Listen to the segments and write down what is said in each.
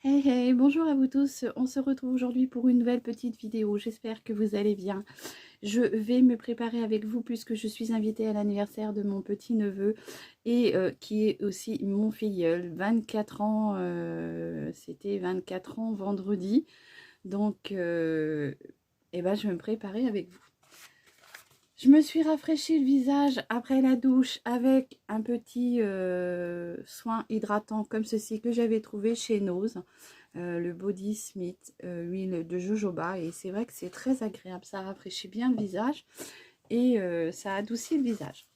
Hey hey, bonjour à vous tous, on se retrouve aujourd'hui pour une nouvelle petite vidéo, j'espère que vous allez bien. Je vais me préparer avec vous puisque je suis invitée à l'anniversaire de mon petit neveu et qui est aussi mon filleul, 24 ans, c'était 24 ans vendredi, donc eh ben, je vais me préparer avec vous. Je me suis rafraîchi le visage après la douche avec un petit soin hydratant comme ceci que j'avais trouvé chez Nose. Le Body Smith huile de jojoba, et c'est vrai que c'est très agréable, ça rafraîchit bien le visage et ça adoucit le visage.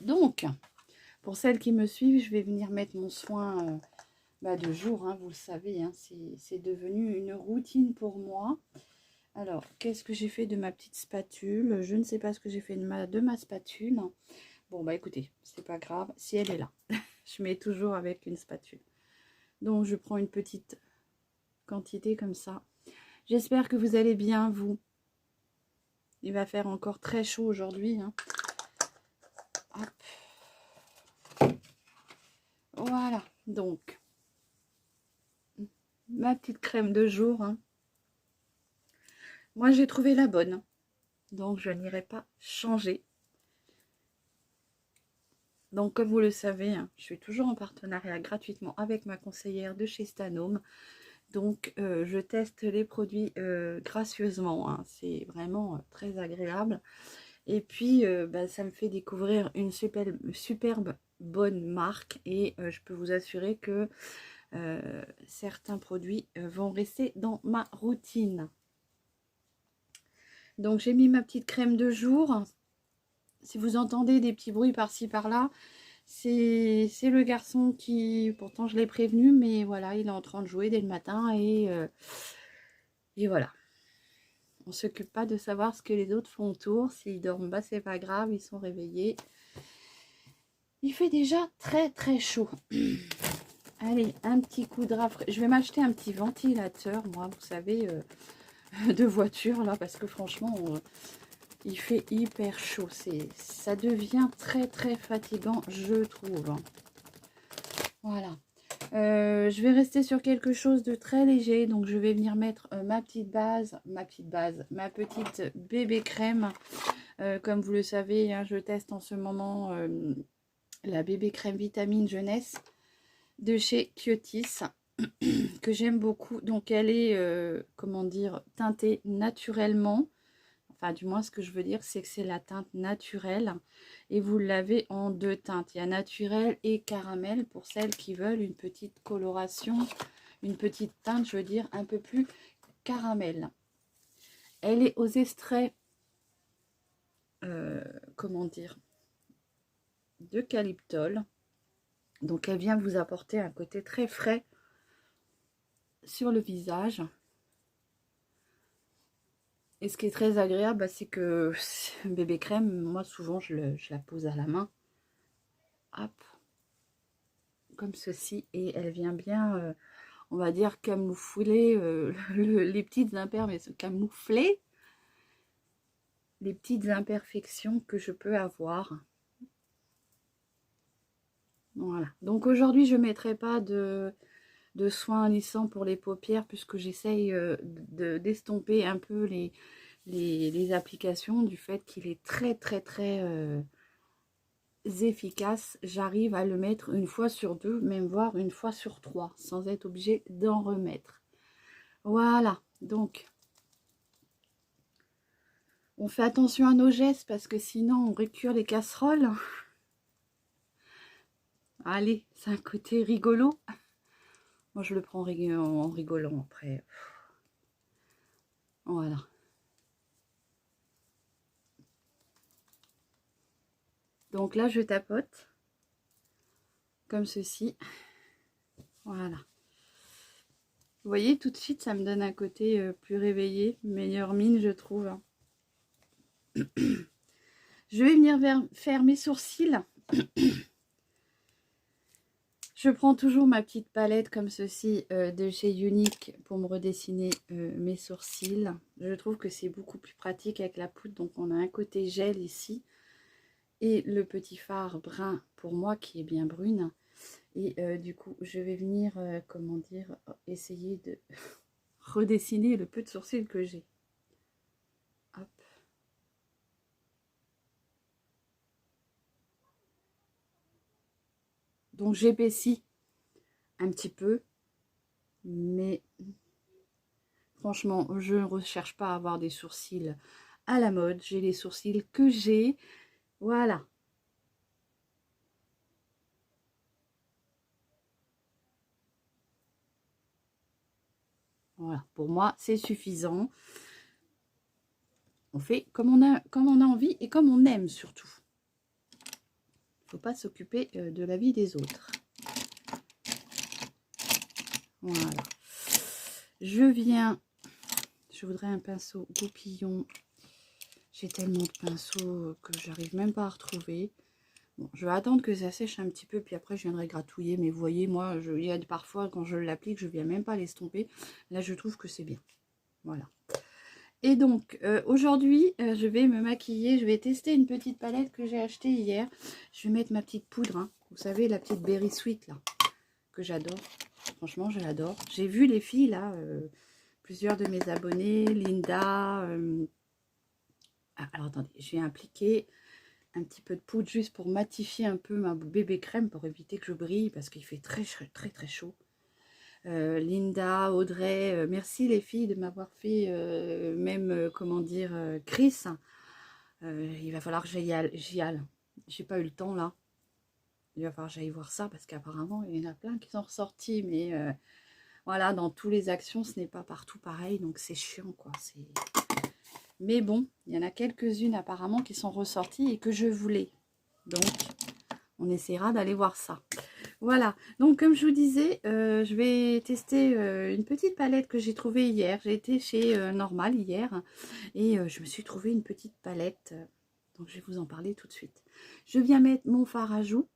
Donc, pour celles qui me suivent, je vais venir mettre mon soin de jour, hein, vous le savez, hein, c'est devenu une routine pour moi. Alors, qu'est-ce que j'ai fait de ma petite spatule? Je ne sais pas ce que j'ai fait de ma spatule. Bon, bah écoutez, c'est pas grave, si elle est là. Je mets toujours avec une spatule. Donc, je prends une petite quantité comme ça. J'espère que vous allez bien, vous. Il va faire encore très chaud aujourd'hui. Hein. Voilà, donc, ma petite crème de jour. Hein. Moi, j'ai trouvé la bonne. Donc, je n'irai pas changer. Donc, comme vous le savez, hein, je suis toujours en partenariat gratuitement avec ma conseillère de chez Stanome. Donc, je teste les produits gracieusement. Hein. C'est vraiment très agréable. Et puis, ça me fait découvrir une superbe bonne marque. Et je peux vous assurer que certains produits vont rester dans ma routine. Donc, j'ai mis ma petite crème de jour. Si vous entendez des petits bruits par-ci par-là, c'est le garçon qui, pourtant je l'ai prévenu, mais voilà, il est en train de jouer dès le matin et voilà. On ne s'occupe pas de savoir ce que les autres font autour. S'ils dorment pas, c'est pas grave, ils sont réveillés. Il fait déjà très très chaud. Allez, un petit coup de rafraîchissement. Je vais m'acheter un petit ventilateur, moi, vous savez, de voiture, là, parce que franchement, il fait hyper chaud. Ça devient très très fatigant, je trouve. Voilà. Je vais rester sur quelque chose de très léger, donc je vais venir mettre ma petite bébé crème. Comme vous le savez, hein, je teste en ce moment la bébé crème vitamine jeunesse de chez Kyotis, que j'aime beaucoup. Donc elle est, comment dire, teintée naturellement. Enfin, du moins, ce que je veux dire, c'est que c'est la teinte naturelle. Et vous l'avez en deux teintes. Il y a naturel et caramel pour celles qui veulent une petite coloration, une petite teinte, je veux dire, un peu plus caramel. Elle est aux extraits, comment dire, d'eucalyptol. Donc, elle vient vous apporter un côté très frais sur le visage. Et ce qui est très agréable, c'est que bébé crème, moi souvent je la pose à la main. Hop. Comme ceci. Et elle vient bien, on va dire, camoufler les petites imperfections. Camoufler les petites imperfections que je peux avoir. Voilà. Donc aujourd'hui, je ne mettrai pas de soins lissants pour les paupières puisque j'essaye d'estomper un peu les applications du fait qu'il est très très très efficace. J'arrive à le mettre une fois sur deux, même voire une fois sur trois, sans être obligé d'en remettre. Voilà, donc on fait attention à nos gestes parce que sinon on récure les casseroles. Allez, c'est un côté rigolo. Moi je le prends en rigolant après. Voilà. Donc là je tapote comme ceci. Voilà. Vous voyez, tout de suite ça me donne un côté plus réveillé, meilleure mine je trouve. Je vais venir faire mes sourcils. Je prends toujours ma petite palette comme ceci de chez Unique pour me redessiner mes sourcils. Je trouve que c'est beaucoup plus pratique avec la poudre. Donc on a un côté gel ici et le petit fard brun pour moi qui est bien brune. Et du coup, je vais venir, comment dire, essayer de redessiner le peu de sourcils que j'ai. Hop. Donc j'épaissis un petit peu, mais franchement, je ne recherche pas à avoir des sourcils à la mode. J'ai les sourcils que j'ai. Voilà. Voilà, pour moi, c'est suffisant. On fait comme on a envie et comme on aime surtout. Il ne faut pas s'occuper de la vie des autres. Voilà. Je voudrais un pinceau goupillon. J'ai tellement de pinceaux que j'arrive même pas à retrouver. Bon, je vais attendre que ça sèche un petit peu, puis après je viendrai gratouiller. Mais vous voyez, moi, il y a parfois quand je l'applique, je viens même pas l'estomper. Là, je trouve que c'est bien. Voilà. Et donc, aujourd'hui, je vais me maquiller. Je vais tester une petite palette que j'ai achetée hier. Je vais mettre ma petite poudre. Hein. Vous savez, la petite Berry Sweet, là, que j'adore. Franchement, je l'adore. J'ai vu les filles, là, plusieurs de mes abonnés, Linda. Alors, attendez, je vais appliquer un petit peu de poudre juste pour matifier un peu ma bébé crème pour éviter que je brille parce qu'il fait très chaud. Linda, Audrey, merci les filles de m'avoir fait même, comment dire, Chris. Il va falloir que j'y aille. J'ai pas eu le temps là. Il va falloir que j'aille voir ça parce qu'apparemment il y en a plein qui sont ressortis. Mais voilà, dans toutes les actions, ce n'est pas partout pareil. Donc c'est chiant quoi. Mais bon, il y en a quelques-unes apparemment qui sont ressorties et que je voulais. Donc on essaiera d'aller voir ça. Voilà, donc comme je vous disais, je vais tester une petite palette que j'ai trouvée hier. J'ai été chez Normal hier et je me suis trouvé une petite palette. Donc je vais vous en parler tout de suite. Je viens mettre mon fard à joues.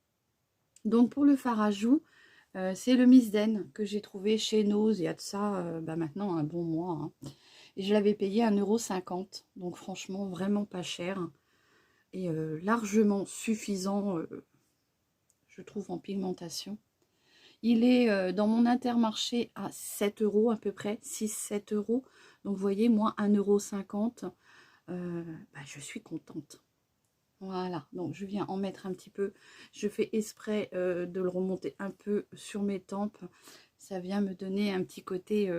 Donc pour le fard à joues, c'est le Miss Den que j'ai trouvé chez Nose. Il y a de ça maintenant un bon mois. Hein. Et je l'avais payé 1,50 €. Donc franchement, vraiment pas cher. Et largement suffisant, je trouve, en pigmentation. Il est dans mon Intermarché à 7 € à peu près, 6-7 €. Donc, vous voyez, moi, 1,50 €, je suis contente. Voilà, donc je viens en mettre un petit peu. Je fais exprès de le remonter un peu sur mes tempes. Ça vient me donner un petit côté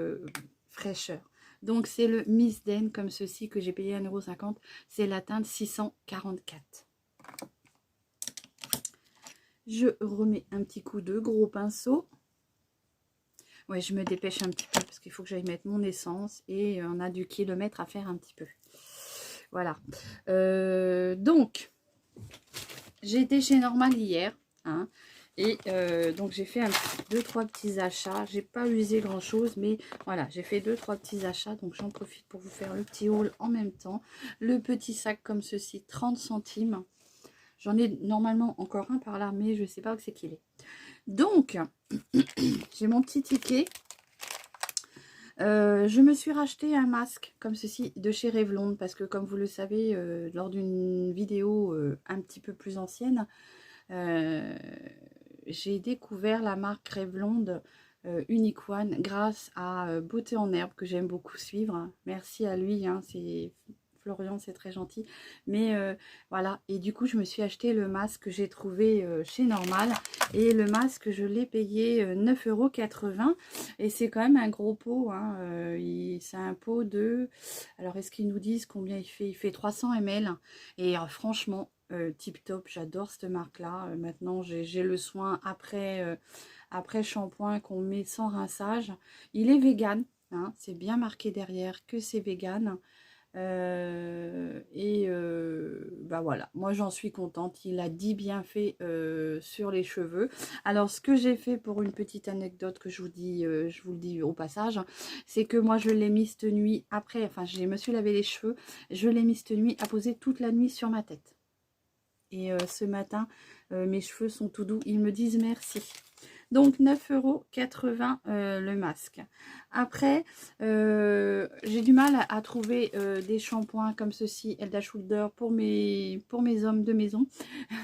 fraîcheur. Donc, c'est le Miss Den comme ceci que j'ai payé 1,50 €. C'est la teinte 644. Je remets un petit coup de gros pinceau. Ouais, je me dépêche un petit peu parce qu'il faut que j'aille mettre mon essence et on a du kilomètre à faire un petit peu. Voilà. Donc, j'ai été chez Normal hier. Hein, et donc, j'ai fait 2-3 petits achats. J'ai pas usé grand chose, mais voilà, j'ai fait 2-3 petits achats. Donc, j'en profite pour vous faire le petit haul en même temps. Le petit sac comme ceci, 30 centimes. J'en ai normalement encore un par là, mais je ne sais pas où c'est qu'il est. Donc, j'ai mon petit ticket. Je me suis racheté un masque comme ceci de chez Revlon parce que comme vous le savez, lors d'une vidéo un petit peu plus ancienne, j'ai découvert la marque Revlon Unique One grâce à Beauté en Herbe que j'aime beaucoup suivre. Merci à lui, hein, c'est... Florian, c'est très gentil. Mais voilà, et du coup, je me suis acheté le masque que j'ai trouvé chez Normal. Et le masque, je l'ai payé 9,80 €. Et c'est quand même un gros pot. Hein. C'est un pot de... Alors, est-ce qu'ils nous disent combien il fait? Il fait 300 ml. Et franchement, tip top, j'adore cette marque-là. Maintenant, j'ai le soin après shampoing qu'on met sans rinçage. Il est vegan. Hein. C'est bien marqué derrière que c'est vegan. Voilà, moi j'en suis contente. Il a 10 bienfaits sur les cheveux. Alors ce que j'ai fait, pour une petite anecdote que je vous le dis au passage, c'est que moi je l'ai mis cette nuit après, enfin je me suis lavé les cheveux, je l'ai mis cette nuit à poser toute la nuit sur ma tête. Et ce matin mes cheveux sont tout doux, ils me disent merci. Donc 9,80 € le masque. Après, j'ai du mal à trouver des shampoings comme ceci, Elda Shoulder, pour mes hommes de maison.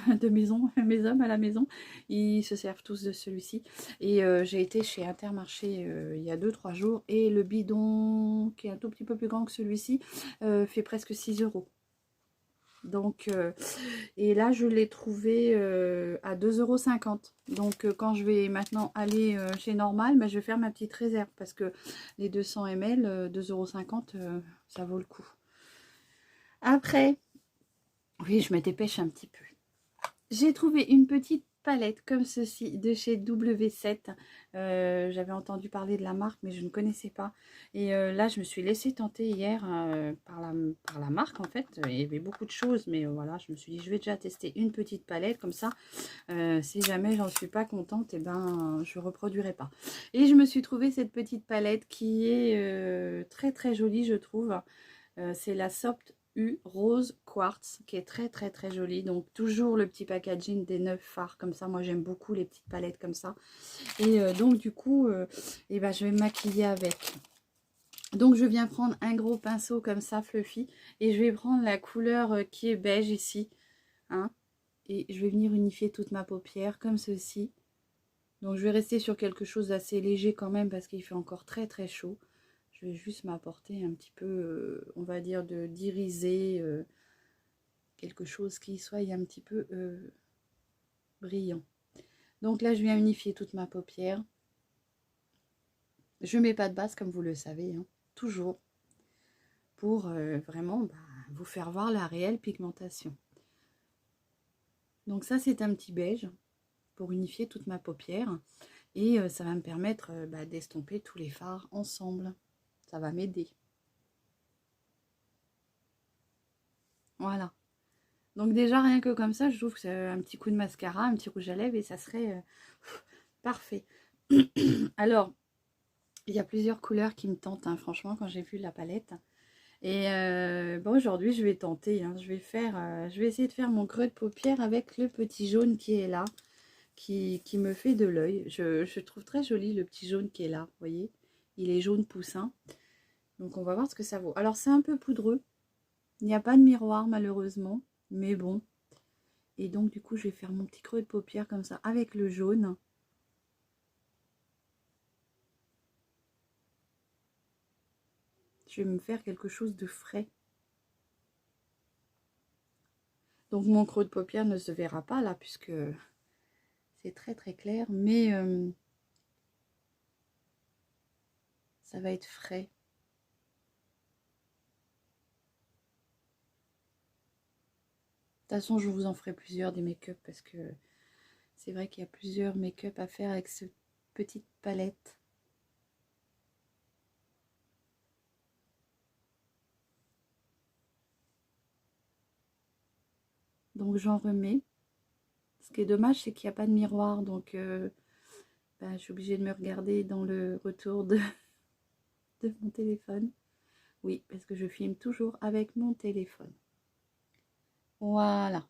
De maison, mes hommes à la maison. Ils se servent tous de celui-ci. Et j'ai été chez Intermarché il y a 2-3 jours. Et le bidon, qui est un tout petit peu plus grand que celui-ci, fait presque 6 €. Donc, et là, je l'ai trouvé à 2,50 €. Donc, quand je vais maintenant aller chez Normal, bah, je vais faire ma petite réserve. Parce que les 200 ml, 2,50 €, ça vaut le coup. Après, oui, je me dépêche un petit peu. J'ai trouvé une petite palette comme ceci de chez W7. J'avais entendu parler de la marque, mais je ne connaissais pas. Et là, je me suis laissée tenter hier par la marque, en fait. Il y avait beaucoup de choses, mais voilà, je me suis dit, je vais déjà tester une petite palette. Comme ça, si jamais j'en suis pas contente, et ben, je reproduirai pas. Et je me suis trouvé cette petite palette qui est très, très jolie, je trouve. C'est la Soft U Rose Quartz qui est très très très jolie. Donc toujours le petit packaging des 9 fards comme ça. Moi j'aime beaucoup les petites palettes comme ça. Et donc du coup, eh ben, je vais me maquiller avec. Donc je viens prendre un gros pinceau comme ça fluffy. Et je vais prendre la couleur qui est beige ici. Hein, et je vais venir unifier toute ma paupière comme ceci. Donc je vais rester sur quelque chose d'assez léger quand même parce qu'il fait encore très très chaud. Je vais juste m'apporter un petit peu, on va dire, d'iriser, quelque chose qui soit un petit peu brillant. Donc là, je viens unifier toute ma paupière. Je ne mets pas de base, comme vous le savez, hein, toujours, pour vraiment vous faire voir la réelle pigmentation. Donc ça, c'est un petit beige pour unifier toute ma paupière. Et ça va me permettre d'estomper tous les fards ensemble. Ça va m'aider. Voilà. Donc déjà, rien que comme ça, je trouve que c'est un petit coup de mascara, un petit rouge à lèvres et ça serait parfait. Alors, il y a plusieurs couleurs qui me tentent, hein, franchement, quand j'ai vu la palette. Et bon, aujourd'hui, je vais tenter. Hein, je vais essayer de faire mon creux de paupière avec le petit jaune qui est là, qui me fait de l'œil. Je trouve très joli le petit jaune qui est là, vous voyez. Il est jaune poussin. Donc, on va voir ce que ça vaut. Alors, c'est un peu poudreux. Il n'y a pas de miroir, malheureusement. Mais bon. Et donc, du coup, je vais faire mon petit creux de paupière comme ça, avec le jaune. Je vais me faire quelque chose de frais. Donc, mon creux de paupière ne se verra pas là, puisque c'est très très clair. Mais ça va être frais. De toute façon, je vous en ferai plusieurs des make-up, parce que c'est vrai qu'il y a plusieurs make-up à faire avec cette petite palette. Donc, j'en remets. Ce qui est dommage, c'est qu'il n'y a pas de miroir. Donc, je suis obligée de me regarder dans le retour de mon téléphone. Oui, parce que je filme toujours avec mon téléphone. Voilà.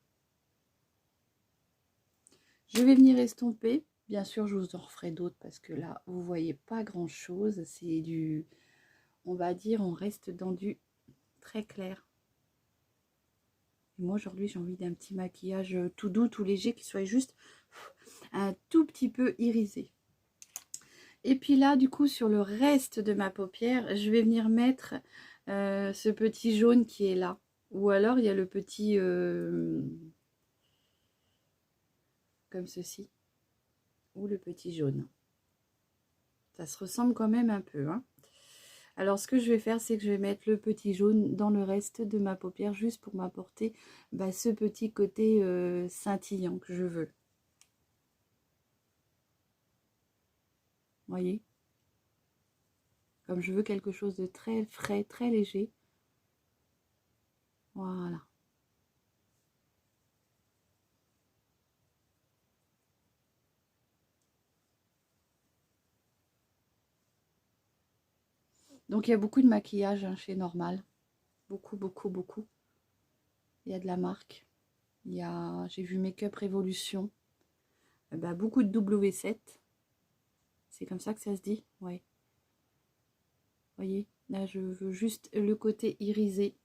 Je vais venir estomper. Bien sûr, je vous en referai d'autres parce que là, vous voyez pas grand-chose. C'est du, on va dire, on reste dans du très clair. Et moi, aujourd'hui, j'ai envie d'un petit maquillage tout doux, tout léger, qui soit juste un tout petit peu irisé. Et puis là, du coup, sur le reste de ma paupière, je vais venir mettre ce petit jaune qui est là. Ou alors, il y a le petit... comme ceci. Ou le petit jaune. Ça se ressemble quand même un peu. Hein. Alors, ce que je vais faire, c'est que je vais mettre le petit jaune dans le reste de ma paupière, juste pour m'apporter ce petit côté scintillant que je veux. Voyez? Comme je veux quelque chose de très frais, très léger. Voilà. Donc, il y a beaucoup de maquillage hein, chez Normal. Beaucoup, beaucoup, beaucoup. Il y a de la marque. J'ai vu Make Up Révolution. Beaucoup de W7. C'est comme ça que ça se dit? Ouais. Voyez, là, je veux juste le côté irisé.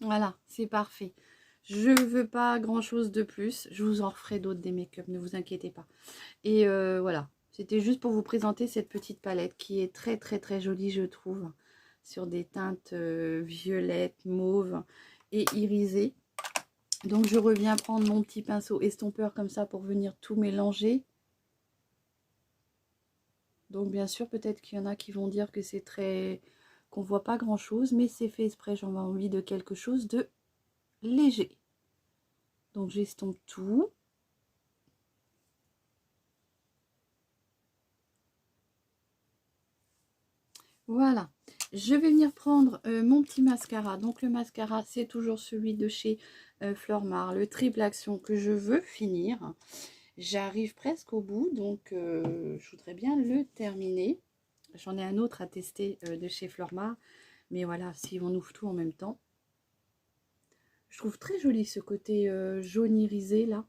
Voilà, c'est parfait. Je veux pas grand chose de plus. Je vous en referai d'autres des make-up, ne vous inquiétez pas. Et voilà, c'était juste pour vous présenter cette petite palette qui est très très très jolie, je trouve, sur des teintes violettes, mauves et irisées. Donc je reviens prendre mon petit pinceau estompeur comme ça pour venir tout mélanger. Donc bien sûr, peut-être qu'il y en a qui vont dire que c'est très... qu'on voit pas grand chose, mais c'est fait exprès, j'en ai envie de quelque chose de léger. Donc j'estompe tout. Voilà, je vais venir prendre mon petit mascara. Donc le mascara, c'est toujours celui de chez Flormar, le triple action que je veux finir. J'arrive presque au bout, donc je voudrais bien le terminer. J'en ai un autre à tester de chez Flormar, mais voilà, si on ouvre tout en même temps. Je trouve très joli ce côté jaune irisé là.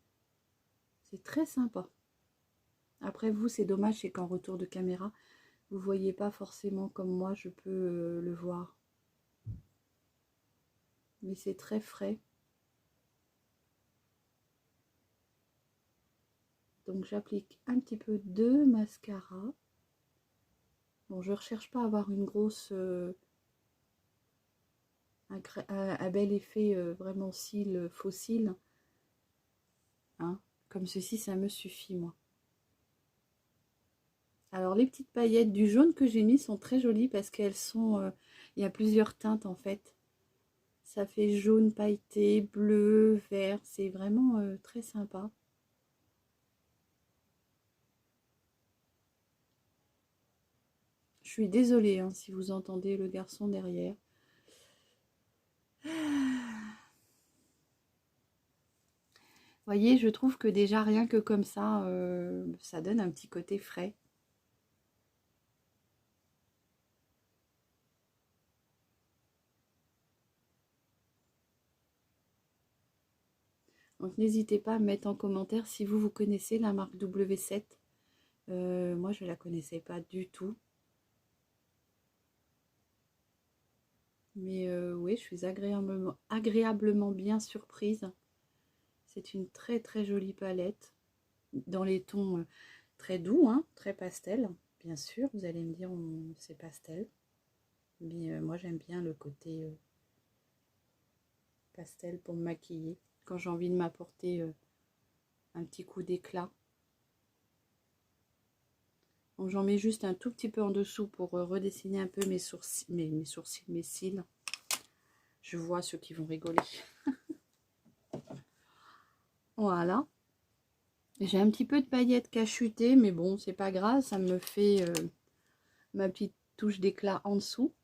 C'est très sympa. Après vous, c'est dommage, c'est qu'en retour de caméra, vous voyez pas forcément comme moi je peux le voir. Mais c'est très frais. Donc j'applique un petit peu de mascara. Bon, je ne recherche pas à avoir une grosse, un bel effet vraiment cils, faux cils. Hein. Comme ceci, ça me suffit moi. Alors les petites paillettes du jaune que j'ai mis sont très jolies parce qu'elles sont, il y a plusieurs teintes en fait. Ça fait jaune pailleté, bleu, vert, c'est vraiment très sympa. Je suis désolée hein, si vous entendez le garçon derrière. Voyez, je trouve que déjà rien que comme ça, ça donne un petit côté frais. Donc n'hésitez pas à me mettre en commentaire si vous connaissez la marque W7. Moi je ne la connaissais pas du tout. Mais oui, je suis agréablement bien surprise. C'est une très très jolie palette. Dans les tons très doux, hein, très pastel. Bien sûr, vous allez me dire c'est pastel. Mais moi j'aime bien le côté pastel pour me maquiller. Quand j'ai envie de m'apporter un petit coup d'éclat. Donc j'en mets juste un tout petit peu en dessous pour redessiner un peu mes sourcils, mes cils. Je vois ceux qui vont rigoler. Voilà. J'ai un petit peu de paillettes cachetées, mais bon, c'est pas grave, ça me fait ma petite touche d'éclat en dessous.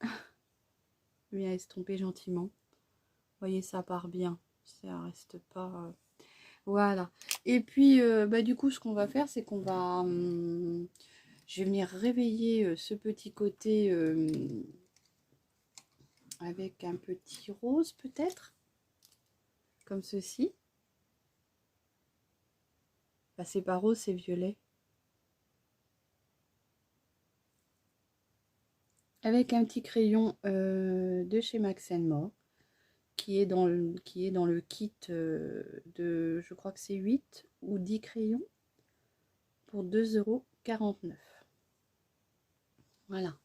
Je viens estomper gentiment. Vous voyez, ça part bien. Ça reste pas... Voilà. Et puis, bah, du coup, ce qu'on va faire, c'est qu'on va... je vais venir réveiller ce petit côté avec un petit rose, peut-être. Comme ceci. Bah, c'est pas rose, c'est violet. Avec un petit crayon de chez Max More. Qui est dans le kit de, je crois que c'est 8 ou 10 crayons pour 2,49 €. Voilà.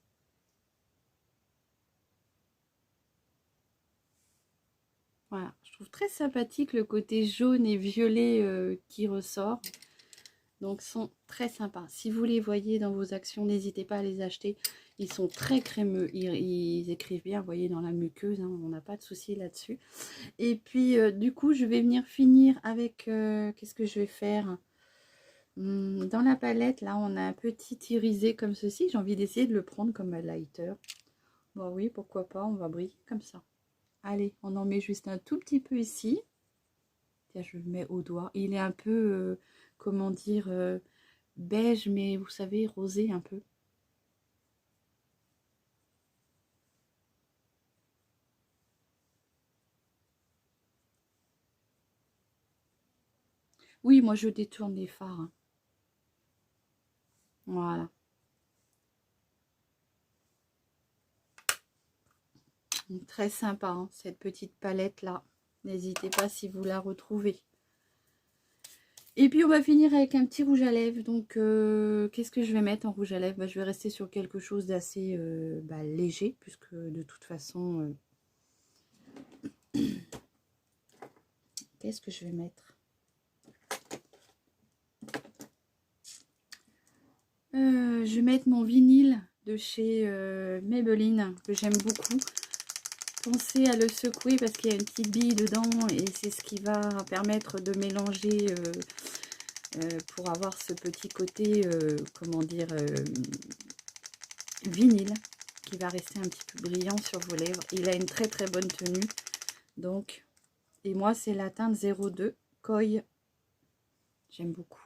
Voilà, je trouve très sympathique le côté jaune et violet qui ressort. Donc, sont très sympas. Si vous les voyez dans vos actions, n'hésitez pas à les acheter. Ils sont très crémeux. Ils écrivent bien, vous voyez, dans la muqueuse. Hein, on n'a pas de souci là-dessus. Et puis, du coup, je vais venir finir avec... qu'est-ce que je vais faire? Dans la palette, là, on a un petit irisé comme ceci. J'ai envie d'essayer de le prendre comme un lighter. Bon, oui, pourquoi pas, on va briller comme ça. Allez, on en met juste un tout petit peu ici. Tiens, je le mets au doigt. Il est un peu, comment dire, beige, mais vous savez, rosé un peu. Oui, moi je détourne les fards. Hein. Voilà. Très sympa, hein, cette petite palette là. N'hésitez pas si vous la retrouvez. Et puis on va finir avec un petit rouge à lèvres. Donc qu'est-ce que je vais mettre en rouge à lèvres? Bah, je vais rester sur quelque chose d'assez léger, puisque de toute façon... qu'est-ce que je vais mettre? Je vais mettre mon vinyle de chez Maybelline, que j'aime beaucoup. Pensez à le secouer parce qu'il y a une petite bille dedans et c'est ce qui va permettre de mélanger pour avoir ce petit côté, comment dire, vinyle qui va rester un petit peu brillant sur vos lèvres. Il a une très très bonne tenue. Donc, et moi c'est la teinte 02 Koi. J'aime beaucoup.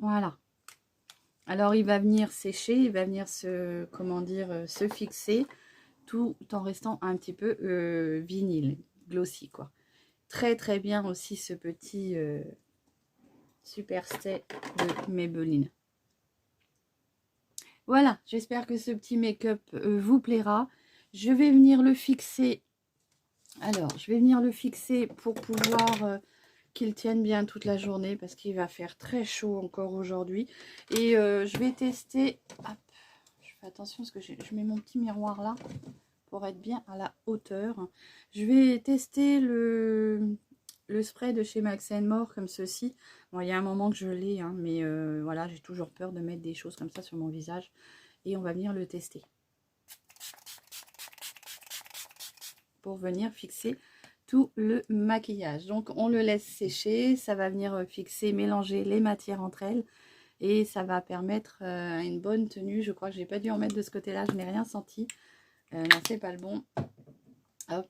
Voilà. Alors il va venir sécher, il va venir se, comment dire, se fixer, tout en restant un petit peu vinyle, glossy quoi. Très très bien aussi ce petit Super Stay de Maybelline. Voilà, j'espère que ce petit make-up vous plaira. Je vais venir le fixer. Alors, je vais venir le fixer pour pouvoir qu'il tienne bien toute la journée parce qu'il va faire très chaud encore aujourd'hui. Et je vais tester. Hop, je fais attention parce que je mets mon petit miroir là pour être bien à la hauteur. Je vais tester le spray de chez Max More comme ceci. Bon, il y a un moment que je l'ai, hein, mais voilà, j'ai toujours peur de mettre des choses comme ça sur mon visage. Et on va venir le tester. Pour venir fixer tout le maquillage. Donc on le laisse sécher, ça va venir fixer, mélanger les matières entre elles. Et ça va permettre une bonne tenue. Je crois que j'ai pas dû en mettre de ce côté-là, je n'ai rien senti. Non, c'est pas le bon. Hop.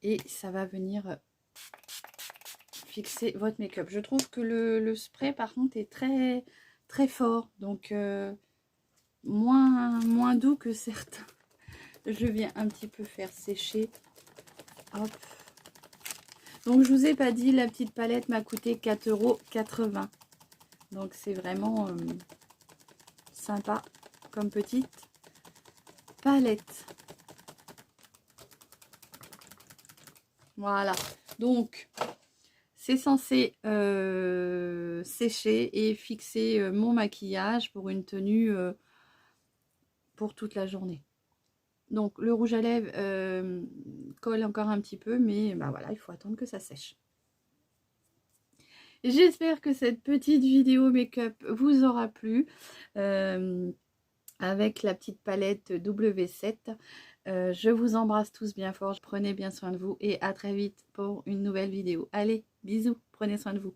Et ça va venir fixer votre make-up. Je trouve que le spray par contre est très très fort, donc moins doux que certains. Je viens un petit peu faire sécher. Hop. Donc je vous ai pas dit, la petite palette m'a coûté 4,80 €. Donc c'est vraiment sympa comme petite palette. Voilà, donc c'est censé sécher et fixer mon maquillage pour une tenue pour toute la journée. Donc le rouge à lèvres colle encore un petit peu, mais bah voilà, il faut attendre que ça sèche. J'espère que cette petite vidéo make-up vous aura plu avec la petite palette W7. Je vous embrasse tous bien fort, prenez bien soin de vous et à très vite pour une nouvelle vidéo. Allez, bisous, prenez soin de vous.